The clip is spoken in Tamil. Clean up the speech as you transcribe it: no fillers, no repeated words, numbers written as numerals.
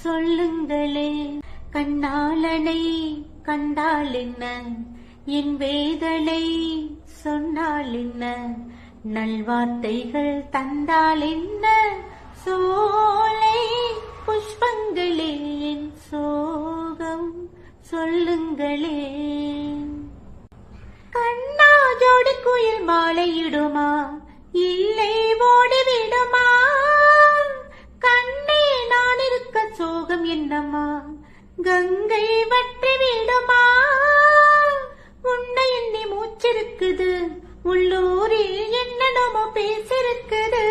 சொல்லுங்களே. கண்ணாளனை கண்டால் என்ன, என் வேதனை சொன்னால் என்ன, நல்வார்த்தைகள் தந்தால் என்ன, சோலை புஷ்பங்களே என் சோகம் சொல்லுங்களே. கண்ணா ஜோடி குயில் மாலையிடுமா, இல்லை ஓடிவிடுமா, கண்ணே நான் இருக்க சோகம் என்னம்மா, கங்கை வற்றி விடுமா, உன்னை எண்ணி மூச்சிருக்குது, உள்ளூரில் என்னடமோ பேசிருக்குது,